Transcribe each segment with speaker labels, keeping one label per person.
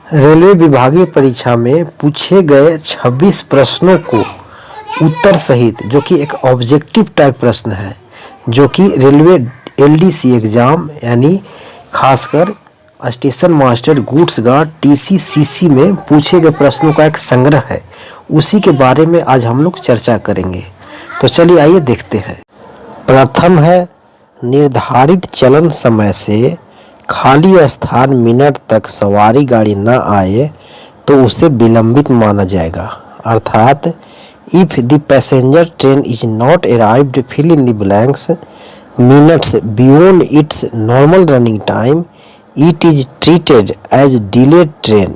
Speaker 1: Railway विभागीय परीक्षा में पूछे गए 26 प्रश्नों को उत्तर सहित, जो कि एक ऑब्जेक्टिव टाइप प्रश्न है, जो कि रेलवे एलडीसी एग्जाम यानी खासकर स्टेशन मास्टर गुड्स गार्ड टीसीसीसी में पूछे गए प्रश्नों का एक संग्रह है। उसी के बारे में आज हम लोग चर्चा करेंगे। तो चलिए आइए देखते हैं। प्रथम है, निर्धारित चलन समय से खाली स्थान मिनट तक सवारी गाड़ी न आए तो उसे विलंबित माना जाएगा। अर्थात if the passenger train is not arrived fill in the blanks minutes beyond its normal running time it is treated as delayed train.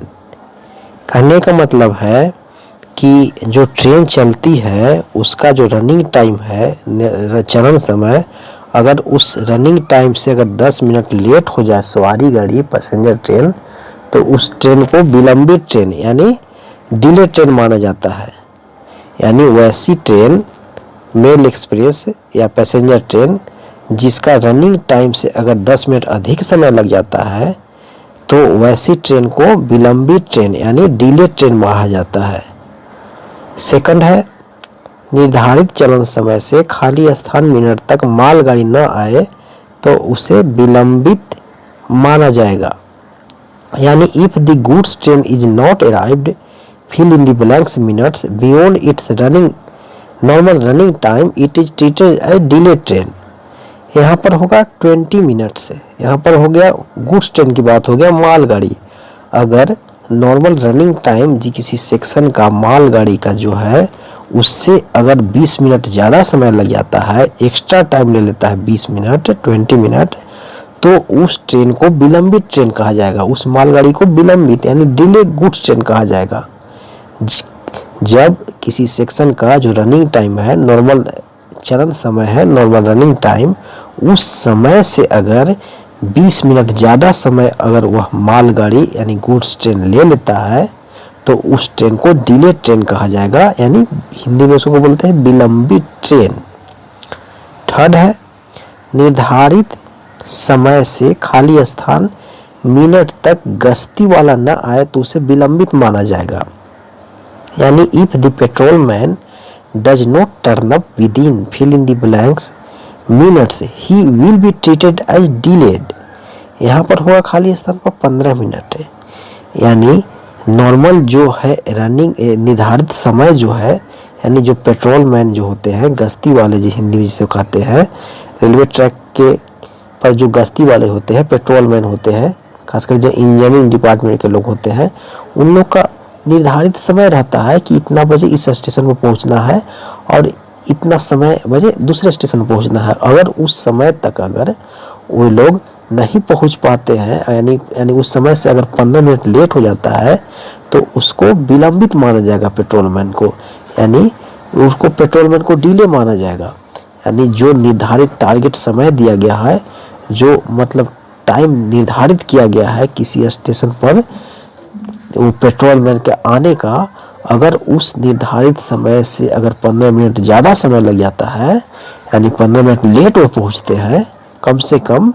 Speaker 1: कहने का मतलब है कि जो ट्रेन चलती है उसका जो रनिंग टाइम है, चलन समय, अगर उस रनिंग टाइम से अगर 10 मिनट लेट हो जाए सवारी गाड़ी पैसेंजर ट्रेन, तो उस ट्रेन को विलंबित ट्रेन यानी डिले ट्रेन माना जाता है। यानी वैसी ट्रेन, मेल एक्सप्रेस या पैसेंजर ट्रेन जिसका रनिंग टाइम से अगर 10 मिनट अधिक समय लग जाता है, तो वैसी ट्रेन को विलंबित ट्रेन यानी डिले ट्रेन माना जाता है। सेकंड है, निर्धारित चलन समय से खाली स्थान मिनट तक मालगाड़ी न आए तो उसे विलंबित माना जाएगा। यानी if the goods train is not arrived fill in the blanks minutes beyond its running normal running time it is treated as delayed train. यहाँ पर होगा 20 मिनट्स। यहाँ पर हो गया गुड्स ट्रेन की बात, हो गया मालगाड़ी। अगर नॉर्मल रनिंग टाइम जी किसी सेक्शन का मालगाड़ी का जो है उससे अगर 20 मिनट ज़्यादा समय लग जाता है, एक्स्ट्रा टाइम ले लेता है 20 मिनट 20 मिनट, तो उस ट्रेन को विलंबित ट्रेन कहा जाएगा। उस मालगाड़ी को विलंबित यानी डिले गुड्स ट्रेन कहा जाएगा। जब किसी सेक्शन का जो रनिंग टाइम है, नॉर्मल चलन समय है, नॉर्मल रनिंग टाइम, उस समय से अगर 20 मिनट ज़्यादा समय अगर वह मालगाड़ी यानी गुड्स ट्रेन ले लेता है तो उस ट्रेन को डिले ट्रेन कहा जाएगा। यानी हिंदी में उसको बोलते हैं विलंबित ट्रेन। थर्ड है, निर्धारित समय से खाली स्थान मिनट तक गश्ती वाला न आए तो उसे विलंबित माना जाएगा। यानी if the patrolman does not turn up within fill in the blanks minutes he will be treated as delayed. यहाँ पर होगा खाली स्थान पर 15 मिनट है। यानी नॉर्मल जो है रनिंग निर्धारित समय जो है, यानी जो पेट्रोलमैन जो होते हैं, गश्ती वाले जो हिंदी में जिसे कहते हैं, रेलवे ट्रैक के पर जो गश्ती वाले होते हैं पेट्रोलमैन होते हैं, खासकर जो इंजीनियरिंग डिपार्टमेंट के लोग होते हैं, उन लोग का निर्धारित समय रहता है कि इतना बजे इस स्टेशन पर पहुंचना है और इतना समय बजे दूसरे स्टेशन पर पहुंचना है। अगर उस समय तक अगर वो लोग नहीं पहुंच पाते हैं, यानी उस समय से अगर 15 मिनट लेट हो जाता है तो उसको विलंबित माना जाएगा पेट्रोलमैन को, यानी उसको पेट्रोलमैन को डिले माना जाएगा। यानी जो निर्धारित टारगेट समय दिया गया है, जो मतलब टाइम निर्धारित किया गया है किसी स्टेशन पर वो पेट्रोलमैन के आने का, अगर उस निर्धारित समय से अगर 15 मिनट ज़्यादा समय लग जाता है, यानी 15 मिनट लेट वो पहुँचते हैं कम से कम,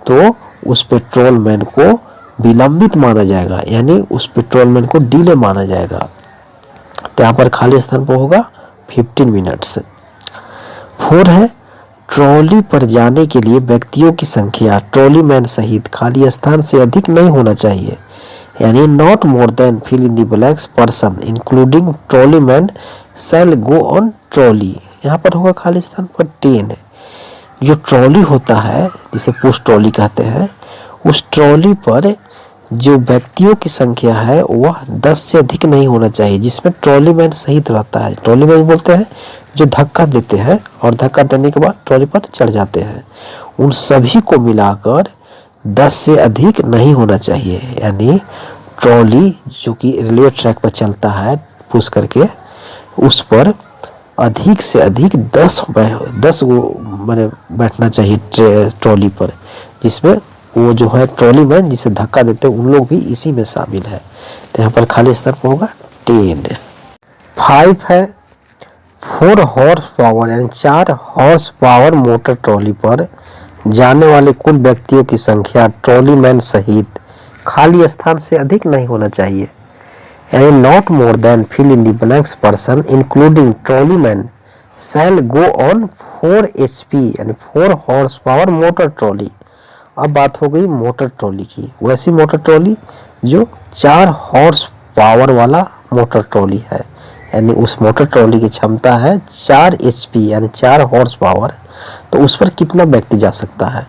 Speaker 1: तो उस पेट्रोलमैन को विलंबित माना जाएगा, यानी उस पेट्रोलमैन को डिले माना जाएगा। तो यहाँ पर खाली स्थान पर होगा 15 मिनट्स। 4 है, ट्रॉली पर जाने के लिए व्यक्तियों की संख्या ट्रॉलीमैन सहित खाली स्थान से अधिक नहीं होना चाहिए। यानी not more than fill in the blanks person including trolleyman shall go on trolley. यहाँ पर होगा खाली स्थान पर 10 है। जो ट्रॉली होता है जिसे पुश ट्रॉली कहते हैं, उस ट्रॉली पर जो व्यक्तियों की संख्या है वह 10 से अधिक नहीं होना चाहिए, जिसमें ट्रॉलीमैन सहित रहता है। ट्रॉलीमैन बोलते हैं जो धक्का देते हैं और धक्का देने के बाद ट्रॉली पर चढ़ जाते हैं। उन सभी को मिलाकर 10 से अधिक नहीं होना चाहिए। यानी ट्रॉली जो कि रेलवे ट्रैक पर चलता है पुश करके, उस पर अधिक से अधिक 10 वो मैंने बैठना चाहिए ट्रॉली पर, जिसमें वो जो है ट्रॉलीमैन जिसे धक्का देते हैं उन लोग भी इसी में शामिल है। तो यहाँ पर खाली स्थान पर होगा 10। 5 है, 4 हॉर्स पावर यानी 4 हॉर्स पावर मोटर ट्रॉली पर जाने वाले कुल व्यक्तियों की संख्या ट्रॉलीमैन सहित खाली स्थान से अधिक नहीं होना चाहिए। यानी not more than fill in the blanks person including trolley man shall go on 4 HP यानी 4 हॉर्स पावर मोटर ट्रॉली। अब बात हो गई मोटर ट्रॉली की, वैसी मोटर ट्रॉली जो 4 हॉर्स पावर वाला मोटर ट्रॉली है, यानी उस मोटर ट्रॉली की क्षमता है 4 HP यानी 4 हॉर्स पावर। तो उस पर कितना व्यक्ति जा सकता है?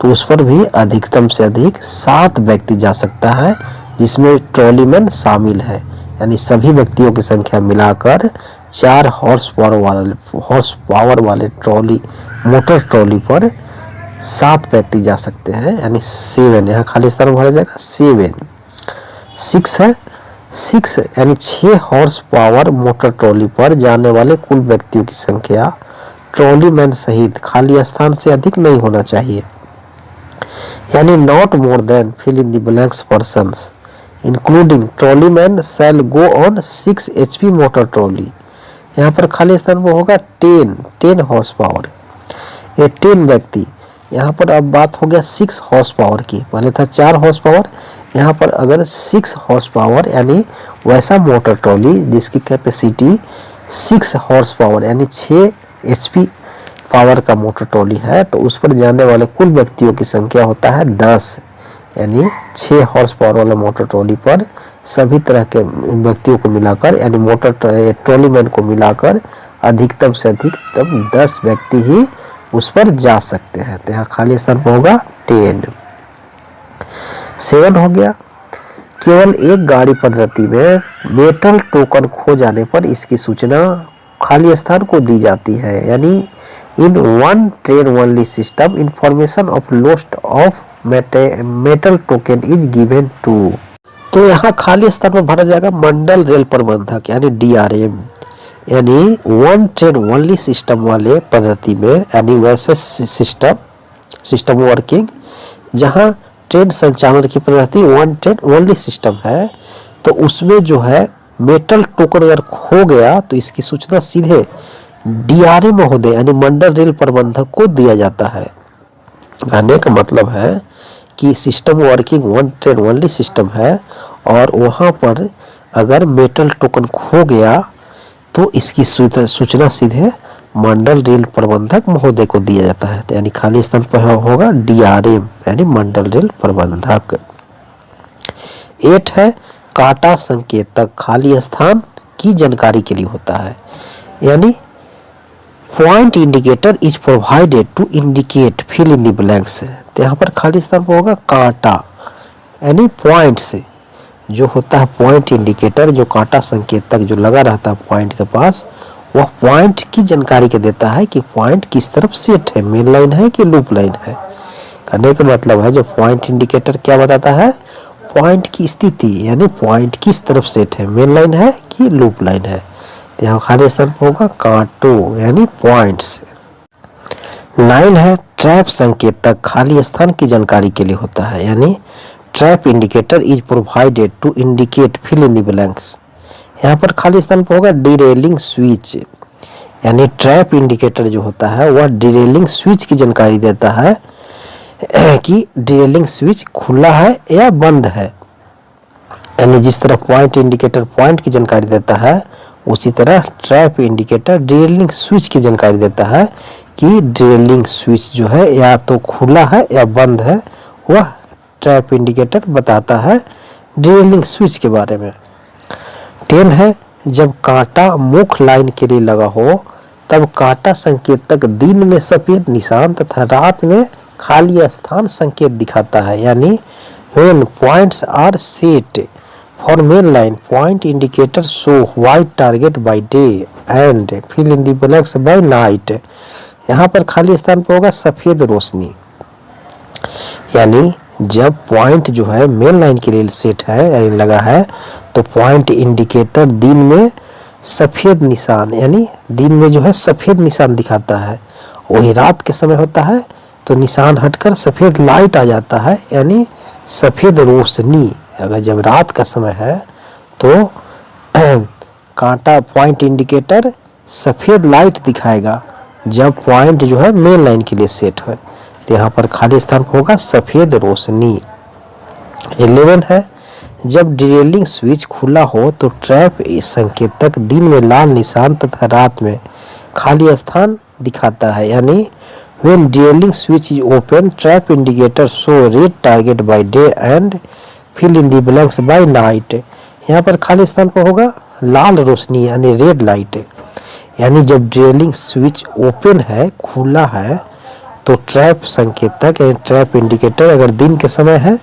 Speaker 1: तो उस पर भी अधिकतम से अधिक 7 व्यक्ति जा सकता है, जिसमें ट्रॉलीमैन शामिल है। यानी सभी व्यक्तियों की संख्या मिलाकर 4 हॉर्स पावर वाले ट्रॉली मोटर ट्रॉली पर 7 व्यक्ति जा सकते हैं, यानी 7। यहाँ खाली स्थान भरा जाएगा 7। 6 है, 6 यानी 6 हॉर्स पावर मोटर ट्रॉली पर जाने वाले कुल व्यक्तियों की संख्या ट्रॉलीमैन सहित खाली स्थान से अधिक नहीं होना चाहिए। यानी not more than fill in the blanks persons including trolleyman shall go on 6 HP motor trolley. यहाँ पर खाली स्थान पर होगा 10 हॉर्स पावर, ये 10 व्यक्ति। यहाँ पर अब बात हो गया 6 हॉर्स पावर की, पहले था 4 हॉर्स पावर, यहाँ पर अगर 6 हॉर्स पावर यानी वैसा मोटर ट्रॉली जिसकी कैपेसिटी 6 हॉर्स पावर यानी 6 HP पावर का मोटर ट्रॉली है, तो उस पर जाने वाले कुल व्यक्तियों की संख्या होता है 10। यानी 6 हॉर्स पावर वाला मोटर ट्रॉली पर सभी तरह के व्यक्तियों को मिलाकर यानी मोटर ट्रॉलीमैन को मिलाकर अधिकतम से अधिकतम 10 व्यक्ति ही उस पर जा सकते हैं। तो यहाँ खाली स्थान पर होगा 10। 7 हो गया, केवल एक गाड़ी पद्धति में मेटल टोकन खो जाने पर इसकी सूचना खाली स्थान को दी जाती है। यानी in one train only system information of lost of metal token is given to. तो यहाँ खाली स्थान में भरा जाएगा मंडल रेल प्रबंधक यानी DRM। यानी वन ट्रेन ओनली सिस्टम वाले पद्धति में यानी वैसे सिस्टम वर्किंग जहाँ ट्रेन संचालन की पद्धति वन ट्रेन ओनली सिस्टम है, तो उसमें जो है मेटल टोकन अगर खो गया तो इसकी सूचना सीधे DRM महोदय यानी मंडल रेल प्रबंधक को दिया जाता है। कहने का मतलब है कि system working one train only system है और वहाँ पर अगर मेटल टोकन खो गया तो इसकी सूचना सीधे मंडल रेल प्रबंधक महोदय को दिया जाता है। तो यानी खाली स्थान पर होगा DRM यानी मंडल रेल प्रबंधक। 8 है, काटा संकेतक खाली स्थान की जानकारी के लिए होता है। यानी point indicator is provided to indicate fill in the blanks. तो यहाँ पर खाली स्थान पर होगा काटा यानी पॉइंट से जो होता है पॉइंट इंडिकेटर, जो कांटा संकेतक जो लगा रहता है पॉइंट के पास, वह पॉइंट की जानकारी के देता है कि पॉइंट किस तरफ सेट है, मेन लाइन है कि लूप लाइन है। कहने का मतलब है जो पॉइंट इंडिकेटर क्या बताता है, पॉइंट की स्थिति यानी पॉइंट किस तरफ सेट है, मेन लाइन है कि लूप लाइन है। तो यहाँ खाली स्थान पर होगा कांटो यानी पॉइंट्स। 9 है, ट्रैप संकेतक खाली स्थान की जानकारी के लिए होता है। यानी trap indicator is provided to indicate fill in the blanks. यहाँ पर खाली स्थान पर होगा डिरेलिंग स्विच। यानी ट्रैप इंडिकेटर जो होता है वह डिरेलिंग स्विच की जानकारी देता है कि डिरेलिंग स्विच खुला है या बंद है। यानी जिस तरह पॉइंट इंडिकेटर पॉइंट की जानकारी देता है, उसी तरह ट्रैप इंडिकेटर डिरेलिंग स्विच की जानकारी देता है कि डिरेलिंग स्विच जो है या तो खुला है या बंद है। वह ट्रैप इंडिकेटर बताता है डिरेलिंग स्विच के बारे में। 10 है, जब कांटा मुख्य लाइन के लिए लगा हो तब कांटा संकेतक दिन में सफेद निशान तथा रात में खाली स्थान संकेत दिखाता है। यानी when points are set for main line point indicator show white target by day and fill in the blanks by night. यहाँ पर खाली स्थान पर होगा सफेद रोशनी। यानी जब पॉइंट जो है मेन लाइन के लिए सेट है यानी लगा है, तो पॉइंट इंडिकेटर दिन में सफ़ेद निशान यानी दिन में जो है सफ़ेद निशान दिखाता है। वही रात के समय होता है तो निशान हटकर सफ़ेद लाइट आ जाता है यानी सफ़ेद रोशनी। अगर जब रात का समय है तो कांटा पॉइंट इंडिकेटर सफ़ेद लाइट दिखाएगा जब पॉइंट जो है मेन लाइन के लिए सेट है। तो यहाँ पर खाली स्थान होगा सफ़ेद रोशनी। 11 है, जब डिरेलिंग स्विच खुला हो तो ट्रैप संकेतक दिन में लाल निशान तथा रात में खाली स्थान दिखाता है। यानी when derailing switch is open trap indicator show red target by day and fill in the blanks by night. यहाँ पर खाली स्थान पर होगा लाल रोशनी यानी रेड लाइट। यानी जब डिरेलिंग स्विच ओपन है, खुला है, तो ट्रैप संकेतक यानी ट्रैप इंडिकेटर अगर दिन के समय है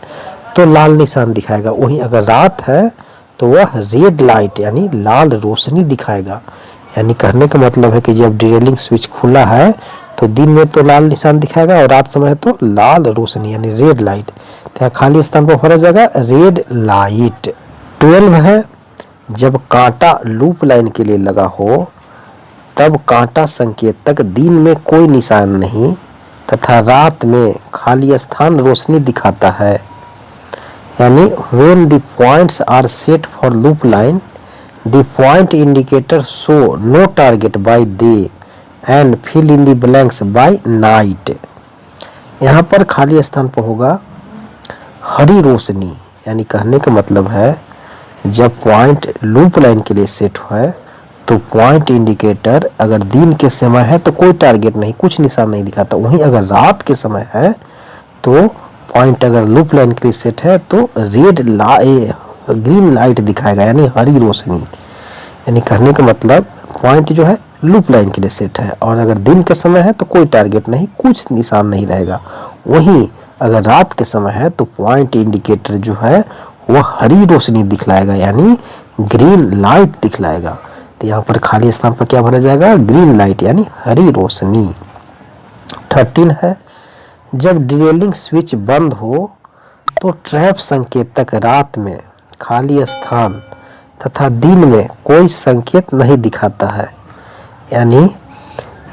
Speaker 1: तो लाल निशान दिखाएगा, वहीं अगर रात है तो वह रेड लाइट यानी लाल रोशनी दिखाएगा। यानी कहने का मतलब है कि जब डिरेलिंग स्विच खुला है तो दिन में तो लाल निशान दिखाएगा और रात समय है तो लाल रोशनी यानी रेड लाइट। तो यहाँ खाली स्थान पर हो जाएगा रेड लाइट। 12 है, जब कांटा लूप लाइन के लिए लगा हो तब कांटा संकेतक दिन में कोई निशान नहीं तथा रात में खाली स्थान रोशनी दिखाता है। यानी when the points are set for loop line, the point indicator show no target by day and fill in the blanks by night। यहाँ पर खाली स्थान पर होगा हरी रोशनी। यानी कहने का मतलब है जब पॉइंट लूप लाइन के लिए सेट है तो पॉइंट इंडिकेटर अगर दिन के समय है तो कोई टारगेट नहीं, कुछ निशान नहीं दिखाता, वहीं अगर रात के समय है तो पॉइंट अगर लूप लाइन के लिए सेट है तो ग्रीन लाइट दिखाएगा यानी हरी रोशनी। यानी कहने का मतलब पॉइंट जो है लूप लाइन के लिए सेट है और अगर दिन के समय है तो कोई टारगेट नहीं, कुछ निशान नहीं रहेगा, वहीं अगर रात के समय है तो पॉइंट इंडिकेटर जो है वह हरी रोशनी दिखलाएगा यानी ग्रीन लाइट दिखलाएगा। तो यहाँ पर खाली स्थान पर क्या भरा जाएगा? ग्रीन लाइट यानी हरी रोशनी। 13 है, जब डिरेलिंग स्विच बंद हो तो ट्रैप संकेतक रात में खाली स्थान तथा दिन में कोई संकेत नहीं दिखाता है। यानी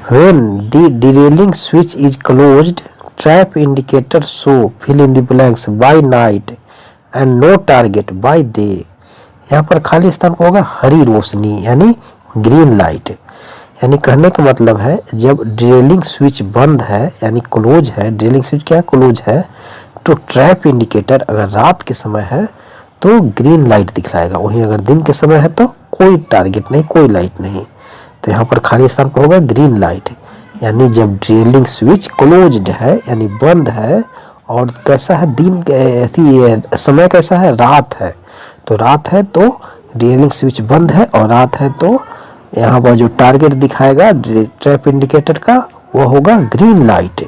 Speaker 1: when the derailing switch is closed trap indicator show fill in the blanks by night and no target by day। यहाँ पर खाली स्थान पर होगा हरी रोशनी यानी ग्रीन लाइट। यानी कहने का मतलब है जब ड्रिलिंग स्विच बंद है यानी क्लोज है, ड्रिलिंग स्विच क्या है? क्लोज है, तो ट्रैप इंडिकेटर अगर रात के समय है तो ग्रीन लाइट दिखलाएगा, वहीं अगर दिन के समय है तो कोई टारगेट नहीं, कोई लाइट नहीं। तो यहाँ पर खाली स्थान पर होगा ग्रीन लाइट। यानी जब ड्रिलिंग स्विच क्लोज्ड है यानी बंद है और कैसा है? दिन समय कैसा है? रात है। तो रात है तो ड्रिलिंग स्विच बंद है और रात है तो यहाँ पर जो टारगेट दिखाएगा ट्रैप इंडिकेटर का वो होगा ग्रीन लाइट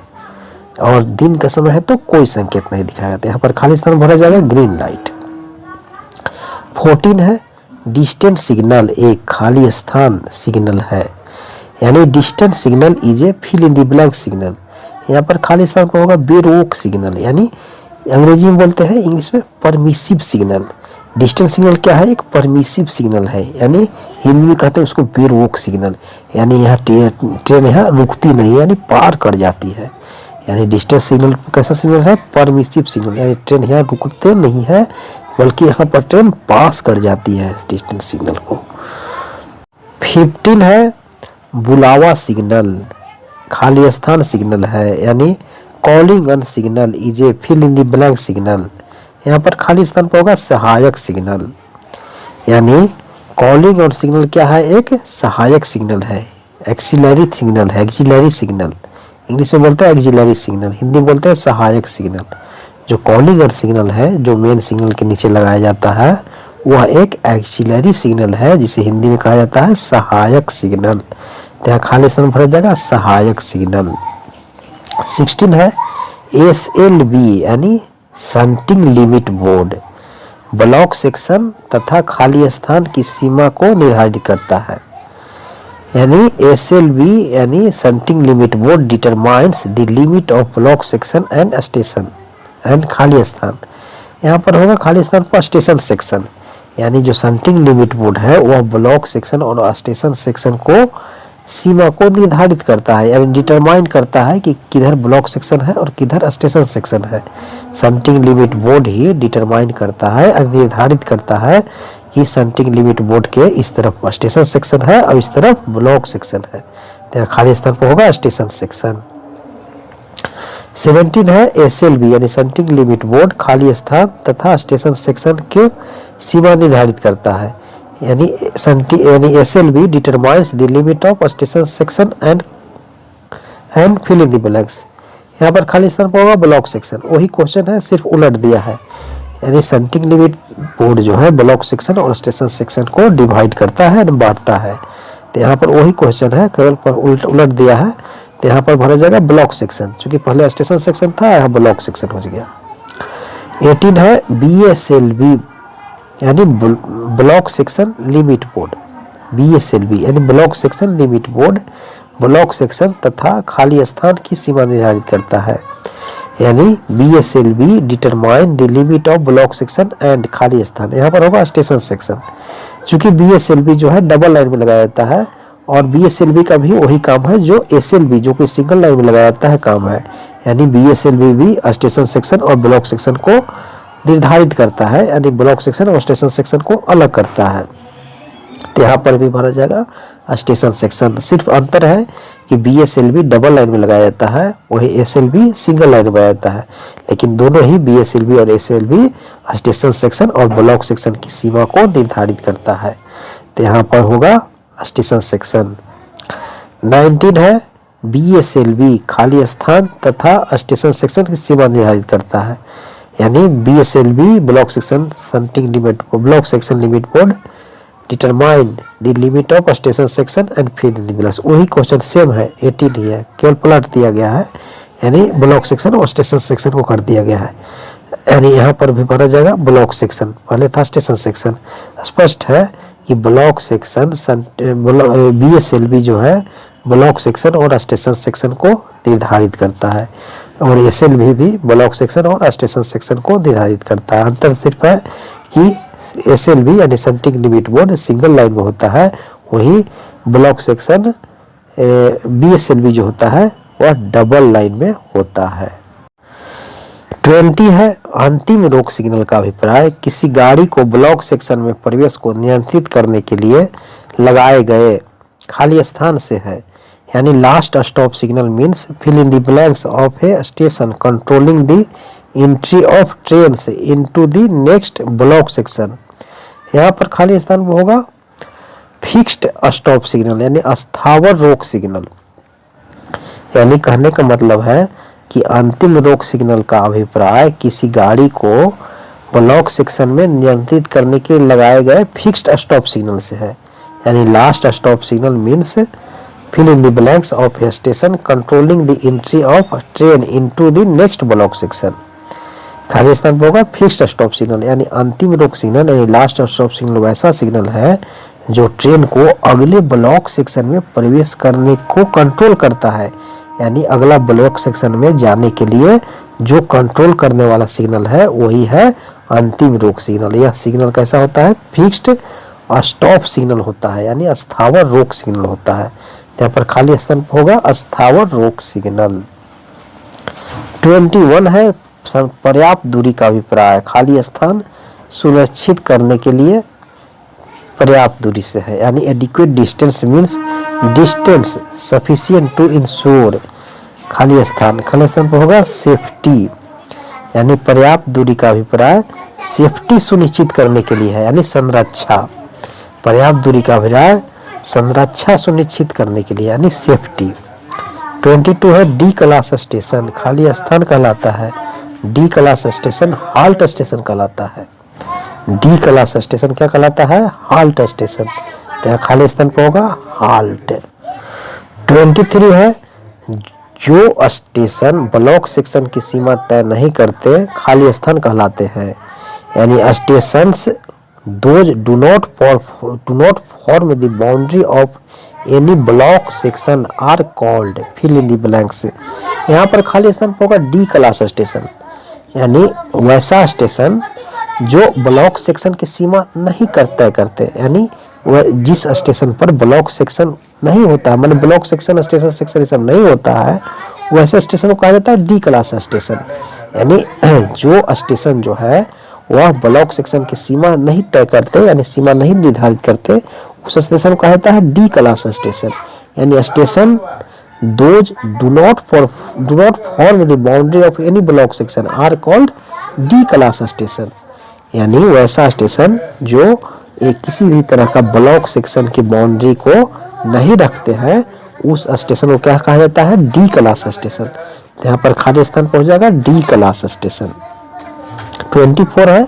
Speaker 1: और दिन का समय है तो कोई संकेत नहीं दिखाएगा। तो यहाँ पर खाली स्थान भरा जाएगा ग्रीन लाइट। 14 है, डिस्टेंट सिग्नल एक खाली स्थान सिग्नल है। यानी distant signal is a fill in the blank signal. यहाँ पर खाली स्थान पर होगा बेरोक सिग्नल, यानी अंग्रेजी में बोलते हैं, इंग्लिश में परमिसिव सिग्नल। डिस्टेंट सिग्नल क्या है? एक परमिसिव सिग्नल है, यानी हिंदी में कहते हैं उसको बेरोक सिग्नल। यानी यहाँ ट्रेन यहाँ रुकती नहीं यानी पार कर जाती है। यानी डिस्टेंस सिग्नल कैसा सिग्नल है? परमिसिव सिग्नल, यानी ट्रेन यहाँ रुकते नहीं है बल्कि यहाँ पर ट्रेन पास कर जाती है डिस्टेंस सिग्नल को। 15 है, बुलावा सिग्नल खाली स्थान सिग्नल है। यानी calling on signal is a fill in the blank signal. यहाँ पर खाली स्थान पर होगा सहायक सिग्नल। यानी कॉलिंग ऑन सिग्नल क्या है? एक सहायक सिग्नल है, एक्सिलरी सिग्नल है, एक्सिलरी सिग्नल। इंग्लिश में बोलते हैं एक्सिलरी सिग्नल, हिंदी में बोलते हैं सहायक सिग्नल। जो कॉलिंग ऑन सिग्नल है जो मेन सिग्नल के नीचे लगाया जाता है वह एक एक्सिलरी सिग्नल है जिसे हिंदी में कहा जाता है सहायक सिग्नल। तो यहाँ खाली स्थान भरा जाएगा सहायक सिग्नल। 16 है, SLB यानी shunting limit board block section तथा खाली स्थान की सीमा को निर्धारित करता है। यानी SLB यानी shunting limit board determines the limit of block section and station and खाली स्थान। यहाँ पर होगा खाली स्थान पर स्टेशन सेक्शन। यानी जो शंटिंग लिमिट बोर्ड है वह ब्लॉक सेक्शन और स्टेशन सेक्शन को सीमा को निर्धारित करता है, यानी डिटरमाइन करता है कि किधर ब्लॉक सेक्शन है और किधर स्टेशन सेक्शन है। शंटिंग लिमिट बोर्ड ही डिटरमाइन करता है और निर्धारित करता है कि शंटिंग लिमिट बोर्ड के इस तरफ स्टेशन सेक्शन है और इस तरफ ब्लॉक सेक्शन है। तो खाली स्थान पर होगा स्टेशन सेक्शन। 17 है SLB यानी सेंट्रिक लिमिट बोर्ड खाली स्थान तथा स्टेशन सेक्शन के सीमा निर्धारित करता है। यानी SLB determines the limit of station section and fill in the blanks. यहाँ पर खाली स्थान पर होगा ब्लॉक सेक्शन, वही क्वेश्चन है सिर्फ उलट दिया है। यानी सेंट्रिक लिमिट बोर्ड जो है ब्लॉक सेक्शन और स्टेशन सेक्शन को डिवाइड करता है, बांटता है। तो यहाँ पर वही क्वेश्चन है, केवल पर उलट दिया है। तो यहाँ पर भरा जाएगा ब्लॉक सेक्शन, क्योंकि पहले स्टेशन सेक्शन था, यहाँ ब्लॉक सेक्शन हो गया। 18 है BSLB यानी block section limit board. BSLB यानी block section limit board block section तथा खाली स्थान की सीमा निर्धारित करता है। यानी BSLB determine the limit of block section and खाली स्थान। यहाँ पर होगा स्टेशन सेक्शन, चूंकि BSLB जो है डबल लाइन में लगाया जाता है और BSLB का भी वही काम है जो SLB जो कि सिंगल लाइन में लगाया जाता है काम है। यानी BSLB भी स्टेशन सेक्शन और ब्लॉक सेक्शन को निर्धारित करता है, यानी ब्लॉक सेक्शन और स्टेशन सेक्शन को अलग करता है। तो यहाँ पर भी भरा जाएगा स्टेशन सेक्शन। सिर्फ अंतर है कि BSLB डबल लाइन में लगाया जाता है, वही SLB सिंगल लाइन में लगाया जाता है, लेकिन दोनों ही BSLB और SLB स्टेशन सेक्शन और ब्लॉक सेक्शन की सीमा को निर्धारित करता है। तो यहाँ पर होगा स्टेशन सेक्शन। 19 है BSLB खाली स्थान तथा स्टेशन सेक्शन की सीमा निर्धारित करता है। यानी BSLB block section centric limit block section limit board determine the limit of station section and fill in the blanks. वही क्वेश्चन सेम है, 18 ही है, केवल पलट दिया गया है। यानी ब्लॉक सेक्शन और स्टेशन सेक्शन को कर दिया गया है। यानी यहाँ पर भी भरा जाएगा ब्लॉक सेक्शन, पहले था स्टेशन सेक्शन। स्पष्ट है कि ब्लॉक सेक्शन BSLB जो है ब्लॉक सेक्शन और स्टेशन सेक्शन को निर्धारित करता है और SLB भी ब्लॉक सेक्शन और स्टेशन सेक्शन को निर्धारित करता है। अंतर सिर्फ है कि SLB यानी centric limit board single line में होता है, वही ब्लॉक सेक्शन BSLB जो होता है वह डबल लाइन में होता है। 20 है अंतिम रोक सिग्नल का अभिप्राय किसी गाड़ी को ब्लॉक सेक्शन में प्रवेश को नियंत्रित करने के लिए लगाए गए खाली स्थान से है। यानी last stop signal means fill in the blanks of a station controlling the entry of trains into the next block section. यहाँ पर खाली स्थान पर होगा फिक्स्ड स्टॉप सिग्नल यानी अस्थावर रोक सिग्नल। यानी कहने का मतलब है कि अंतिम रोक सिग्नल का अभिप्राय किसी गाड़ी को ब्लॉक सेक्शन में नियंत्रित करने के लिए लगाए गए फिक्स्ड स्टॉप सिग्नल से है। यानी last stop signal means fill in the blanks of a station controlling the entry of train into the next block section. खाली स्थान पर होगा फिक्स्ड स्टॉप सिग्नल। यानी अंतिम रोक सिग्नल यानी लास्ट स्टॉप सिग्नल वैसा सिग्नल है जो ट्रेन को अगले ब्लॉक सेक्शन में प्रवेश करने को कंट्रोल करता है। यानी अगला ब्लॉक सेक्शन में जाने के लिए जो कंट्रोल करने वाला सिग्नल है वही है अंतिम रोक सिग्नल। यह सिग्नल कैसा होता है? फिक्स्ड स्टॉप सिग्नल होता है, यानी अस्थावर रोक सिग्नल होता है। यहाँ पर खाली स्थान पर होगा अस्थावर रोक सिग्नल। 21 है पर्याप्त दूरी का अभिप्राय खाली स्थान सुनिश्चित करने के लिए पर्याप्त दूरी से है। यानी adequate distance means distance sufficient to ensure खाली स्थान पर होगा सेफ्टी। यानी पर्याप्त दूरी का अभिप्राय सेफ्टी सुनिश्चित करने के लिए है, यानी संरक्षा। पर्याप्त दूरी का अभिप्राय संरक्षा सुनिश्चित करने के लिए यानी सेफ्टी। 22 है डी क्लास स्टेशन खाली स्थान कहलाता है। D class station halt station कहलाता है। डी क्लास स्टेशन क्या कहलाता है? Halt station. तो खाली स्थान पर होगा हाल्ट। 23 है जो स्टेशन ब्लॉक सेक्शन की सीमा तय नहीं करते खाली स्थान कहलाते हैं। यानी stations those do not form the boundary of any block section are called fill in the blanks. यहाँ पर खाली स्थान पर होगा डी क्लास स्टेशन। यानी वैसा स्टेशन जो ब्लॉक सेक्शन की सीमा नहीं तय करते, यानी वह जिस स्टेशन पर ब्लॉक सेक्शन नहीं होता है, मतलब ब्लॉक सेक्शन स्टेशन सेक्शन सब नहीं होता है, वैसे स्टेशन को कहा जाता है डी क्लास स्टेशन। यानी जो स्टेशन जो है वह ब्लॉक सेक्शन की सीमा नहीं तय करते, यानी सीमा नहीं निर्धारित करते, उस स्टेशन को कहा जाता है डी क्लास स्टेशन। यानी station those do not form the boundary of any block section are called D class station. यानी वैसा स्टेशन जो एक किसी भी तरह का ब्लॉक सेक्शन की बाउंड्री को नहीं रखते हैं, उस स्टेशन को क्या कहा जाता है? D class station. तो यहाँ पर खाली स्थान पहुंच जाएगा डी क्लास स्टेशन। 24 है,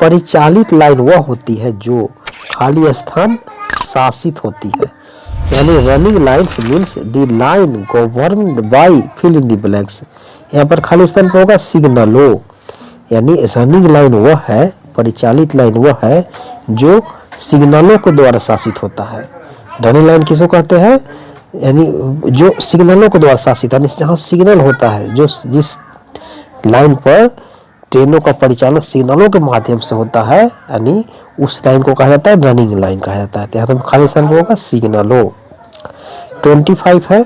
Speaker 1: परिचालित लाइन वह होती है जो खाली स्थान शासित होती है। यानी running lines means the line governed by fill in the blanks. यहाँ पर खाली स्थान पर होगा सिग्नलो। यानी रनिंग लाइन वह है, परिचालित लाइन वह है जो सिग्नलों के द्वारा शासित होता है। रनिंग लाइन किसको कहते हैं? यानी जो सिग्नलों के द्वारा शासित है, जहाँ सिग्नल होता है, जो जिस लाइन पर ट्रेनों का परिचालन सिग्नलों के माध्यम से होता है, यानी उस लाइन को कहा जाता है रनिंग लाइन कहा जाता है। यहाँ पर खाली स्थान पर होगा सिग्नलो। 25 है,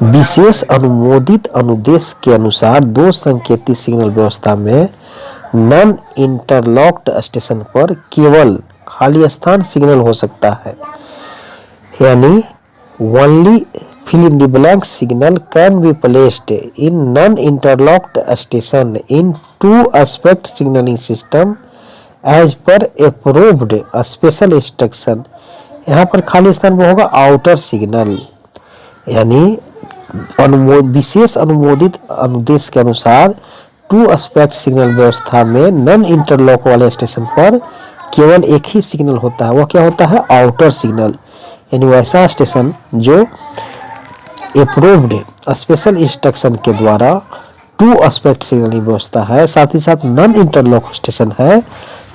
Speaker 1: विशेष अनुमोदित अनुदेश के अनुसार दो संकेतित सिग्नल व्यवस्था में नॉन इंटरलॉक्ड स्टेशन पर केवल खाली स्थान सिग्नल हो सकता है। यानी only fill in the blank signal can be placed in non-interlocked station in two aspect signaling system as per approved special instruction। यहाँ पर खाली स्थान में होगा आउटर सिग्नल। यानी विशेष अनुमोदित अनुदेश के अनुसार टू एस्पेक्ट सिग्नल व्यवस्था में नॉन इंटरलॉक वाले स्टेशन पर केवल एक ही सिग्नल होता है। वह क्या होता है? Outer signal. यानी वैसा स्टेशन जो अप्रूव्ड स्पेशल इंस्ट्रक्शन के द्वारा टू एस्पेक्ट सिग्नलिंग व्यवस्था है, साथ ही साथ नॉन इंटरलॉक स्टेशन है,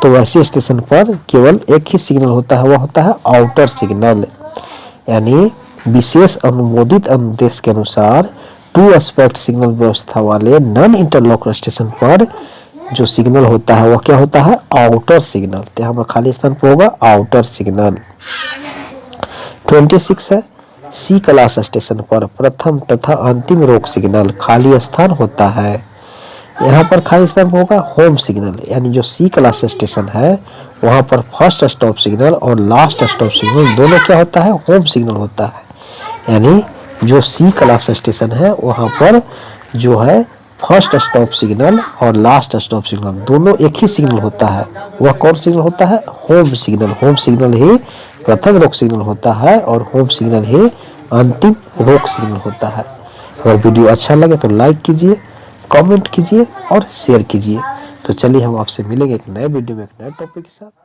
Speaker 1: तो वैसे स्टेशन पर केवल एक ही सिग्नल होता है, वह होता है आउटर सिग्नल। यानी विशेष अनुमोदित अनुदेश के अनुसार टू एस्पेक्ट सिग्नल व्यवस्था वाले नॉन इंटरलॉक स्टेशन पर जो सिग्नल होता है वह क्या होता है? Outer signal. तो यहाँ पर खाली स्थान पर होगा आउटर सिग्नल। 26 है, सी क्लास स्टेशन पर प्रथम तथा अंतिम रोक सिग्नल खाली स्थान होता है। यहाँ पर खाली स्थान पर होगा होम सिग्नल। यानी जो सी क्लास स्टेशन है वहाँ पर फर्स्ट स्टॉप सिग्नल और लास्ट स्टॉप सिग्नल दोनों क्या होता है? होम सिग्नल होता है। यानी जो सी क्लास स्टेशन है वहाँ पर जो है फर्स्ट स्टॉप सिग्नल और लास्ट स्टॉप सिग्नल दोनों एक ही सिग्नल होता है। वह कौन सिग्नल होता है? Home signal. होम सिग्नल ही प्रथम रोक सिग्नल होता है और होम सिग्नल ही अंतिम रोक सिग्नल होता है। अगर वीडियो अच्छा लगे तो लाइक कीजिए, कमेंट कीजिए और शेयर कीजिए। तो चलिए हम आपसे मिलेंगे एक नए वीडियो में एक नए टॉपिक के साथ।